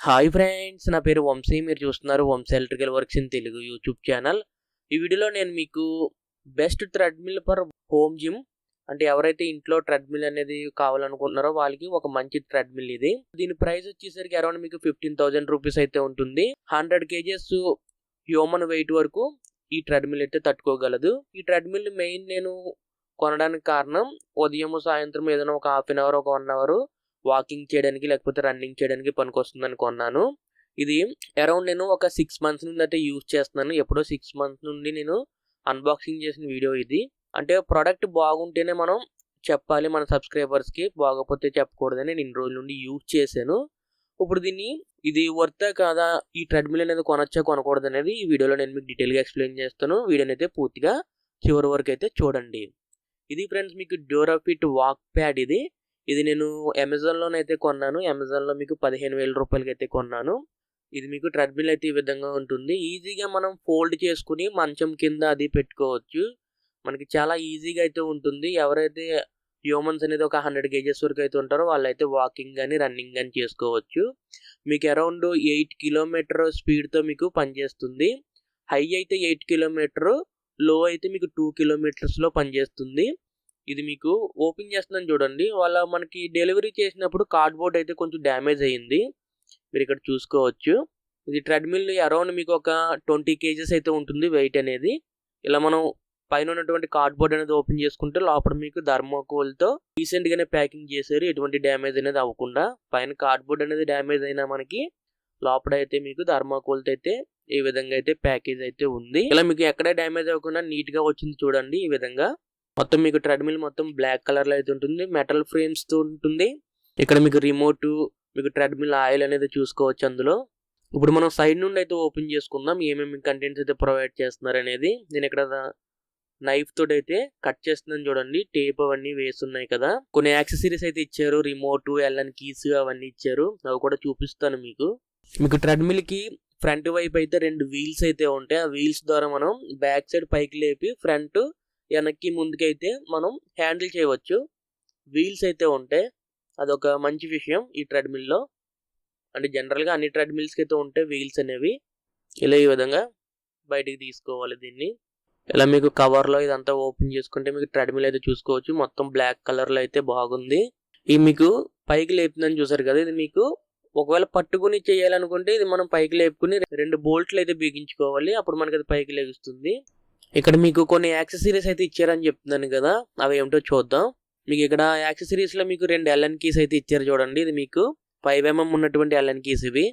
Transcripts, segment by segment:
Hi friends, నా పేరు వంశీ. మీరు చూస్తున్నారు Vamshi electrical works in Telugu YouTube channel. ఈ వీడియోలో నేను మీకు best treadmill for home gym, అంటే ఎవరైతే ఇంట్లో థ్రెడ్మిల్ అనేది కావాలనుకుంటున్నారో వాళ్ళకి ఒక మంచి థ్రెడ్మిల్ ఇది. దీని ప్రైస్ వచ్చేసరికి అరౌండ్ మీకు 15,000 రూపీస్ అయితే ఉంటుంది. 100 kgs హ్యూమన్ వెయిట్ వరకు ఈ థ్రెడ్మిల్ అయితే తట్టుకోగలదు. ఈ థ్రెడ్మిల్ మెయిన్ నేను కొనడానికి కారణం, ఉదయం సాయంత్రం ఏదైనా ఒక హాఫ్ అన్ అవర్, ఒక 1 అవర్ వాకింగ్ చేయడానికి లేకపోతే రన్నింగ్ చేయడానికి పనికొస్తుందని కొన్నాను. ఇది అరౌండ్ నేను ఒక 6 months నుండి అయితే యూజ్ చేస్తున్నాను. ఎప్పుడో 6 months నుండి నేను అన్బాక్సింగ్ చేసిన వీడియో ఇది. అంటే ప్రోడక్ట్ బాగుంటేనే మనం చెప్పాలి మన సబ్స్క్రైబర్స్కి, బాగోకపోతే చెప్పకూడదని నేను ఇన్ని రోజుల నుండి యూజ్ చేశాను. ఇప్పుడు ఇది వర్తా కాదా, ఈ ట్రెడ్మిల్ అనేది కొనొచ్చా కొనకూడదు అనేది ఈ వీడియోలో నేను మీకు డీటెయిల్గా ఎక్స్ప్లెయిన్ చేస్తాను. వీడియోని అయితే పూర్తిగా చివరి వరకు అయితే చూడండి. ఇది ఫ్రెండ్స్ మీకు డ్యూరాఫిట్ వాక్ ప్యాడ్. ఇది నేను అమెజాన్లోనైతే కొన్నాను. అమెజాన్లో మీకు 15,000 రూపాయలకి అయితే కొన్నాను. ఇది మీకు ట్రెడ్మిల్ అయితే ఈ విధంగా ఉంటుంది. ఈజీగా మనం ఫోల్డ్ చేసుకుని మంచం కింద అది పెట్టుకోవచ్చు. మనకి చాలా ఈజీగా అయితే ఉంటుంది. ఎవరైతే హ్యూమన్స్ అనేది ఒక 100 kgs వరకు అయితే ఉంటారో వాళ్ళైతే వాకింగ్ కానీ రన్నింగ్ కానీ చేసుకోవచ్చు. మీకు అరౌండ్ 8 km స్పీడ్తో మీకు పనిచేస్తుంది. హై అయితే 8 km, లో అయితే మీకు 2 km పనిచేస్తుంది. ఇది మీకు ఓపెన్ చేస్తున్నాను చూడండి. మనకి డెలివరీ చేసినప్పుడు కార్డ్బోర్డ్ అయితే కొంచెం డ్యామేజ్ అయ్యింది, మీరు ఇక్కడ చూసుకోవచ్చు. ఇది ట్రెడ్మిల్ అరౌండ్ మీకు ఒక 20 kgs అయితే ఉంటుంది వెయిట్ అనేది. ఇలా మనం పైన ఉన్నటువంటి కార్డ్బోర్డ్ అనేది ఓపెన్ చేసుకుంటే లోపల మీకు థర్మోకోల్తో రీసెంట్గానే ప్యాకింగ్ చేశారు, ఎటువంటి డ్యామేజ్ అనేది అవ్వకుండా. పైన కార్డ్బోర్డ్ అనేది డ్యామేజ్ అయినా మనకి లోపల అయితే మీకు థర్మోకోల్తో అయితే ఈ విధంగా అయితే ప్యాకేజ్ అయితే ఉంది. ఇలా మీకు ఎక్కడ డ్యామేజ్ అవ్వకుండా నీట్గా వచ్చింది చూడండి. ఈ విధంగా మొత్తం మీకు ట్రెడ్మిల్ మొత్తం బ్లాక్ కలర్లో అయితే ఉంటుంది, మెటల్ ఫ్రేమ్స్తో ఉంటుంది. ఇక్కడ మీకు రిమోట్, మీకు ట్రెడ్మిల్ ఆయిల్ అనేది చూసుకోవచ్చు అందులో. ఇప్పుడు మనం సైడ్ నుండి అయితే ఓపెన్ చేసుకుందాం ఏమేమి కంటెంట్స్ అయితే ప్రొవైడ్ చేస్తున్నారు అనేది. నేను ఇక్కడ నైఫ్ తోటి అయితే కట్ చేస్తున్నాను చూడండి. టేప్ అవన్నీ వేస్తున్నాయి కదా. కొన్ని యాక్సెసరీస్ అయితే ఇచ్చారు, రిమోట్, ఎల్ఎన్ కీస్ అవన్నీ ఇచ్చారు. అవి కూడా చూపిస్తాను మీకు. ట్రెడ్మిల్ కి ఫ్రంట్ వైపు అయితే 2 వీల్స్ అయితే ఉంటాయి. ఆ వీల్స్ ద్వారా మనం బ్యాక్ సైడ్ పైకి లేపి ఫ్రంట్ వెనక్కి ముందుకైతే మనం హ్యాండిల్ చేయవచ్చు. వీల్స్ అయితే ఉంటాయి, అదొక మంచి విషయం ఈ ట్రెడ్మిల్లో. అంటే జనరల్గా అన్ని ట్రెడ్మిల్స్కి అయితే ఉంటాయి వీల్స్ అనేవి. ఇలా ఈ విధంగా బయటికి తీసుకోవాలి దీన్ని. ఇలా మీకు కవర్లో ఇదంతా ఓపెన్ చేసుకుంటే మీకు ట్రెడ్మిల్ అయితే చూసుకోవచ్చు. మొత్తం బ్లాక్ కలర్లో అయితే బాగుంది. ఇది మీకు పైకి లేపుతుందని చూసారు కదా. ఇది మీకు ఒకవేళ పట్టుకుని చేయాలనుకుంటే ఇది మనం పైకి లేపుకుని 2 బోల్ట్లు అయితే బిగించుకోవాలి, అప్పుడు మనకి అది పైకి లేస్తుంది. ఇక్కడ మీకు కొన్ని యాక్సెసరీస్ అయితే ఇచ్చారని చెప్తున్నాను కదా, అవి ఏమిటో చూద్దాం. మీకు ఇక్కడ యాక్సెసరీస్లో మీకు 2 ఎల్ఎన్ కీస్ అయితే ఇచ్చారు చూడండి. ఇది మీకు 5mm ఉన్నటువంటి ఎల్ఎన్ కీస్. ఇవి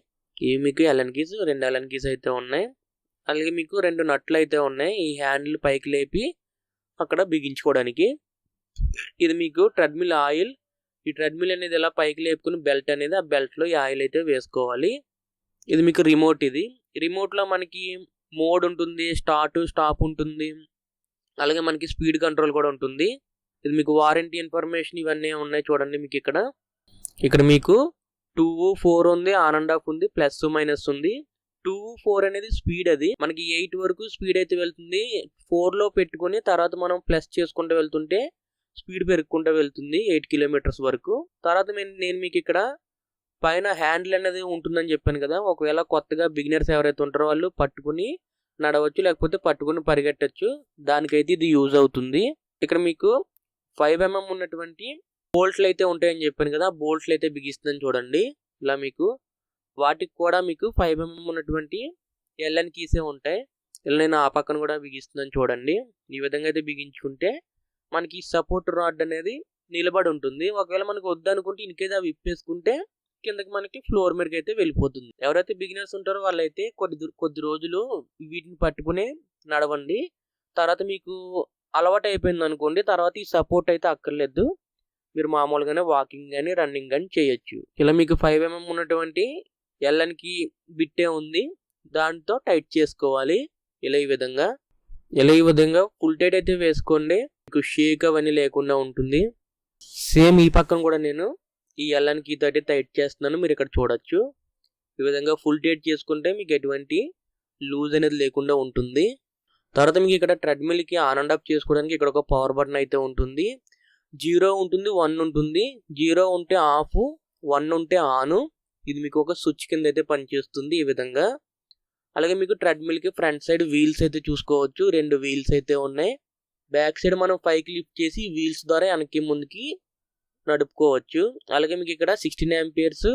మీకు ఎల్ఎన్ కీస్ 2 ఎల్ఎన్ కీస్ అయితే ఉన్నాయి. అలాగే మీకు 2 నట్లు అయితే ఉన్నాయి ఈ హ్యాండిల్ పైకి లేపి అక్కడ బిగించుకోవడానికి. ఇది మీకు ట్రెడ్మిల్ ఆయిల్. ఈ ట్రెడ్మిల్ అనేది ఇలా పైకి లేపుకుని బెల్ట్ అనేది, ఆ బెల్ట్లో ఈ ఆయిల్ అయితే వేసుకోవాలి. ఇది మీకు రిమోట్. ఇది రిమోట్లో మనకి మోడ్ ఉంటుంది, స్టాప్ ఉంటుంది, అలాగే మనకి స్పీడ్ కంట్రోల్ కూడా ఉంటుంది. ఇది మీకు వారంటీ ఇన్ఫర్మేషన్ ఇవన్నీ ఉన్నాయి చూడండి. మీకు ఇక్కడ మీకు 2, 4 ఉంది, ఆన్ అండ్ ఆఫ్ ఉంది, ప్లస్ మైనస్ ఉంది. 2, 4 అనేది స్పీడ్. అది మనకి 8 వరకు స్పీడ్ అయితే వెళ్తుంది. 4లో పెట్టుకుని తర్వాత మనం ప్లస్ చేసుకుంటూ వెళ్తుంటే స్పీడ్ పెరుగుకుంటూ వెళ్తుంది 8 km వరకు. తర్వాత నేను మీకు ఇక్కడ పైన హ్యాండిల్ అనేది ఉంటుందని చెప్పాను కదా. ఒకవేళ కొత్తగా బిగినర్స్ ఎవరైతే ఉంటారో వాళ్ళు పట్టుకుని నడవచ్చు, లేకపోతే పట్టుకుని పరిగెట్టచ్చు. దానికైతే ఇది యూజ్ అవుతుంది. ఇక్కడ మీకు 5mm ఉన్నటువంటి బోల్ట్లు అయితే ఉంటాయని చెప్పాను కదా, బోల్ట్లు అయితే బిగిస్తుందని చూడండి. ఇలా మీకు వాటికి కూడా మీకు 5mm ఉన్నటువంటి ఎల్ఎన్ కీసే ఉంటాయి. ఇలా నేను ఆ పక్కన కూడా బిగిస్తుందని చూడండి. ఈ విధంగా అయితే బిగించుకుంటే మనకి సపోర్ట్ రాడ్ అనేది నిలబడి ఉంటుంది. ఒకవేళ మనకు వద్దనుకుంటే ఇన్కేస్ అవి విప్పేసుకుంటే కిందకి మనకి ఫ్లోర్ మీదకి అయితే వెళ్ళిపోతుంది. ఎవరైతే బిగినర్స్ ఉంటారో వాళ్ళైతే కొద్ది రోజులు వీటిని పట్టుకునే నడవండి. తర్వాత మీకు అలవాటు అయిపోయింది అనుకోండి, తర్వాత ఈ సపోర్ట్ అయితే అక్కర్లేదు, మీరు మామూలుగానే వాకింగ్ కానీ రన్నింగ్ కానీ చేయొచ్చు. ఇలా మీకు 5mm ఉన్నటువంటి ఎల్ఎన్కి బిట్టే ఉంది, దాంతో టైట్ చేసుకోవాలి. ఇలా ఈ విధంగా ఫుల్ టైట్ అయితే వేసుకోండి, మీకు షేక్ అవన్నీ లేకుండా ఉంటుంది. సేమ్ ఈ పక్కన కూడా నేను ఈ ఎల్ఎన్ కీ తోటి టైట్ చేస్తున్నాను, మీరు ఇక్కడ చూడొచ్చు. ఈ విధంగా ఫుల్ టైట్ చేసుకుంటే మీకు ఎటువంటి లూజ్ అనేది లేకుండా ఉంటుంది. తర్వాత మీకు ఇక్కడ ట్రెడ్మిల్కి ఆన్ అండ్ ఆఫ్ చేసుకోవడానికి ఇక్కడ ఒక పవర్ బటన్ అయితే ఉంటుంది. 0 ఉంటుంది, 1 ఉంటుంది. 0 ఉంటే ఆఫ్, 1 ఉంటే ఆను. ఇది మీకు ఒక స్విచ్ కింద అయితే పనిచేస్తుంది ఈ విధంగా. అలాగే మీకు ట్రెడ్మిల్కి ఫ్రంట్ సైడ్ వీల్స్ అయితే చూసుకోవచ్చు, 2 వీల్స్ అయితే ఉన్నాయి. బ్యాక్ సైడ్ మనం పైకి లిఫ్ట్ చేసి వీల్స్ ద్వారా వెనక్కి ముందుకి నడుపుకోవచ్చు. అలాగే మీకు ఇక్కడ 16 ఆంపియర్స్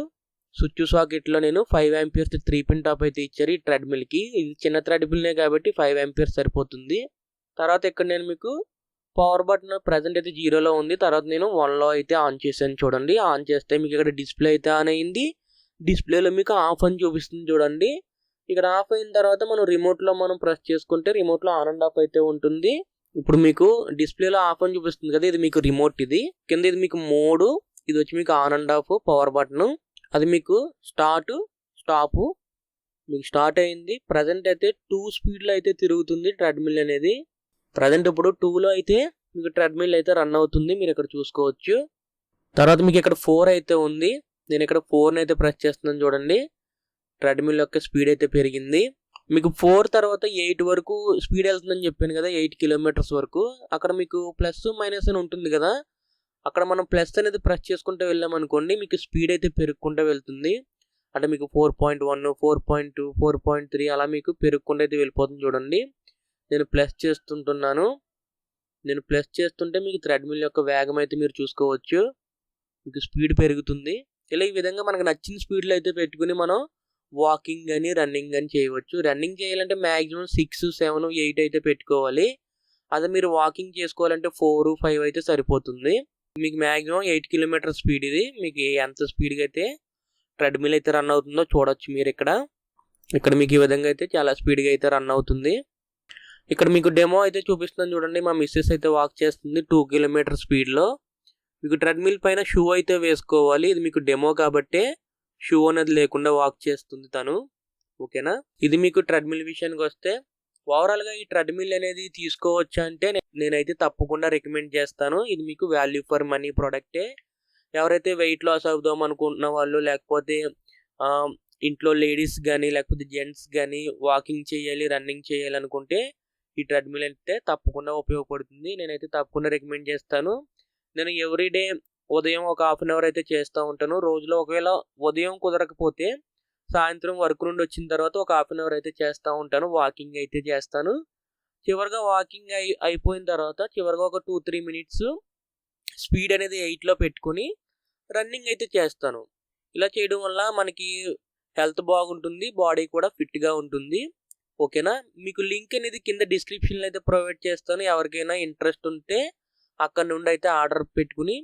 స్విచ్ సాకెట్లో నేను 5 ఆంపియర్స్ 3 పిన్ టాప్ అయితే ఇచ్చారు ఈ ట్రెడ్మిల్కి. ఇది చిన్న ట్రెడ్మిల్నే కాబట్టి 5 ఆంపియర్స్ సరిపోతుంది. తర్వాత ఇక్కడ నేను మీకు పవర్ బటన్ ప్రజెంట్ అయితే 0లో ఉంది. తర్వాత నేను 1లో అయితే ఆన్ చేశాను చూడండి. ఆన్ చేస్తే మీకు ఇక్కడ డిస్ప్లే అయితే ఆన్ అయింది. డిస్ప్లేలో మీకు ఆఫ్ అని చూపిస్తుంది చూడండి. ఇక్కడ ఆఫ్ అయిన తర్వాత మనం రిమోట్లో ప్రెస్ చేసుకుంటే రిమోట్లో ఆన్ అండ్ ఆఫ్ అయితే ఉంటుంది. ఇప్పుడు మీకు డిస్ప్లేలో ఆఫ్ అని చూపిస్తుంది కదా, ఇది మీకు రిమోట్. ఇది కింద ఇది మీకు మోడ్, ఇది వచ్చి మీకు on and of power button. అది మీకు స్టార్ట్ స్టాప్. మీకు స్టార్ట్ అయింది. ప్రజెంట్ అయితే 2 స్పీడ్లో అయితే తిరుగుతుంది ట్రెడ్మిల్ అనేది. ప్రజెంట్ ఇప్పుడు 2లో అయితే మీకు ట్రెడ్మిల్ అయితే రన్ అవుతుంది, మీరు ఇక్కడ చూసుకోవచ్చు. తర్వాత మీకు ఇక్కడ 4 అయితే ఉంది. నేను ఇక్కడ 4ని అయితే ప్రెస్ చేస్తున్నాను చూడండి. ట్రెడ్మిల్ యొక్క స్పీడ్ అయితే పెరిగింది. మీకు 4 తర్వాత 8 వరకు స్పీడ్ వెళ్తుందని చెప్పాను కదా, 8 కిలోమీటర్స్ వరకు. అక్కడ మీకు ప్లస్ మైనస్ అని ఉంటుంది కదా, అక్కడ మనం ప్లస్ అనేది ప్రెస్ చేసుకుంటూ వెళ్ళామనుకోండి మీకు స్పీడ్ అయితే పెరుగుకుంటూ వెళ్తుంది. అంటే మీకు 4.1, 4.2, 4.3 అలా మీకు పెరుగుకుంటూ అయితే వెళ్ళిపోతుంది చూడండి. నేను ప్లస్ చేస్తుంటున్నాను. నేను ప్లస్ చేస్తుంటే మీకు ట్రెడ్మిల్ యొక్క వేగం అయితే మీరు చూసుకోవచ్చు. మీకు స్పీడ్ పెరుగుతుంది. ఇలా ఈ విధంగా మనకు నచ్చిన స్పీడ్లో అయితే పెట్టుకుని మనం వాకింగ్ కానీ రన్నింగ్ కానీ చేయవచ్చు. రన్నింగ్ చేయాలంటే మ్యాక్సిమం 6, 7, 8 అయితే పెట్టుకోవాలి. అదే మీరు వాకింగ్ చేసుకోవాలంటే 4, 5 అయితే సరిపోతుంది. మీకు మ్యాక్సిమం 8 కిలోమీటర్ స్పీడ్. ఇది మీకు ఎంత స్పీడ్గా అయితే ట్రెడ్మిల్ అయితే రన్ అవుతుందో చూడొచ్చు మీరు ఇక్కడ. ఇక్కడ మీకు ఈ విధంగా అయితే చాలా స్పీడ్గా అయితే రన్ అవుతుంది. ఇక్కడ మీకు డెమో అయితే చూపిస్తున్నాను చూడండి. మా మిస్సెస్ అయితే వాక్ చేస్తుంది 2 కిలోమీటర్ స్పీడ్లో. మీకు ట్రెడ్మిల్ పైన షూ అయితే వేసుకోవాలి. ఇది మీకు డెమో కాబట్టి షూ అనేది లేకుండా వాక్ చేస్తుంది తను. ఓకేనా. ఇది మీకు ట్రెడ్మిల్ విషయానికి వస్తే ఓవరాల్గా ఈ ట్రెడ్మిల్ అనేది తీసుకోవచ్చు అంటే నేనైతే తప్పకుండా రికమెండ్ చేస్తాను. ఇది మీకు వాల్యూ ఫర్ మనీ ప్రోడక్టే. ఎవరైతే వెయిట్ లాస్ అవుదాం అనుకుంటున్న వాళ్ళు, లేకపోతే ఇంట్లో లేడీస్ కానీ లేకపోతే జెంట్స్ కానీ వాకింగ్ చేయాలి రన్నింగ్ చేయాలి అనుకుంటే ఈ ట్రెడ్మిల్ అయితే తప్పకుండా ఉపయోగపడుతుంది. నేనైతే తప్పకుండా రికమెండ్ చేస్తాను. నేను ఎవ్రీడే ఉదయం ఒక హాఫ్ అన్ అవర్ అయితే చేస్తూ ఉంటాను. రోజులో ఒకవేళ ఉదయం కుదరకపోతే సాయంత్రం వర్క్ నుండి వచ్చిన తర్వాత ఒక హాఫ్ అన్ అవర్ అయితే చేస్తూ ఉంటాను. వాకింగ్ అయితే చేస్తాను. చివరిగా వాకింగ్ అయిపోయిన తర్వాత చివరిగా ఒక 2-3 మినిట్స్ స్పీడ్ అనేది 8లో పెట్టుకుని రన్నింగ్ అయితే చేస్తాను. ఇలా చేయడం వల్ల మనకి హెల్త్ బాగుంటుంది, బాడీ కూడా ఫిట్గా ఉంటుంది. ఓకేనా. మీకు లింక్ అనేది కింద డిస్క్రిప్షన్లో అయితే ప్రొవైడ్ చేస్తాను. ఎవరికైనా ఇంట్రెస్ట్ ఉంటే అక్కడ నుండి అయితే ఆర్డర్ పెట్టుకుని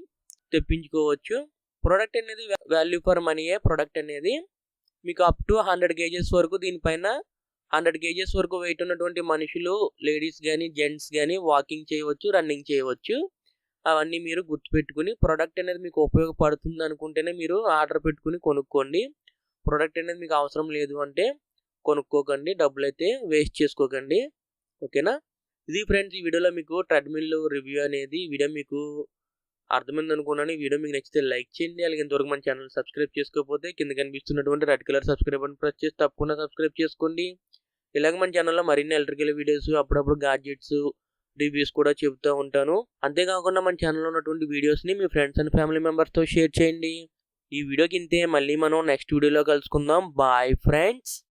తెప్పించుకోవచ్చు. ప్రోడక్ట్ అనేది వాల్యూ ఫర్ మనీయే. ప్రోడక్ట్ అనేది మీకు అప్ టు 100 kgs వరకు, దీనిపైన 100 kgs వరకు వెయిట్ ఉన్నటువంటి మనుషులు, లేడీస్ కానీ జెంట్స్ కానీ వాకింగ్ చేయవచ్చు, రన్నింగ్ చేయవచ్చు. అవన్నీ మీరు గుర్తుపెట్టుకుని ప్రోడక్ట్ అనేది మీకు ఉపయోగపడుతుంది అనుకుంటేనే మీరు ఆర్డర్ పెట్టుకుని కొనుక్కోండి. ప్రోడక్ట్ అనేది మీకు అవసరం లేదు అంటే కొనుక్కోకండి, డబ్బులు అయితే వేస్ట్ చేసుకోకండి. ఓకేనా. ఇది ఫ్రెండ్స్, ఈ వీడియోలో మీకు ట్రెడ్మిల్ రివ్యూ అనేది. వీడియో మీకు అర్థమైంది అనుకున్నాను. ఈ వీడియో మీకు నచ్చితే లైక్ చేయండి. అలాగే ఇంతవరకు మన ఛానల్ సబ్స్క్రైబ్ చేసుకోకపోతే కింద కనిపిస్తున్నటువంటి రెడ్ కలర్ సబ్స్క్రైబ్ అని ప్రెస్ చేసి తప్పకుండా సబ్స్క్రైబ్ చేసుకోండి. ఇలాగ మన ఛానల్లో మరిన్ని ఎలక్ట్రికల్ వీడియోస్, అప్పుడప్పుడు గాడ్జెట్స్ రివ్యూస్ కూడా చెబుతూ ఉంటాను. అంతేకాకుండా మన ఛానల్లో ఉన్నటువంటి వీడియోస్ని మీ ఫ్రెండ్స్ అండ్ ఫ్యామిలీ మెంబర్స్తో షేర్ చేయండి. ఈ వీడియోకి ఇంతే. మళ్ళీ మనం నెక్స్ట్ వీడియోలో కలుసుకుందాం. Bye friends.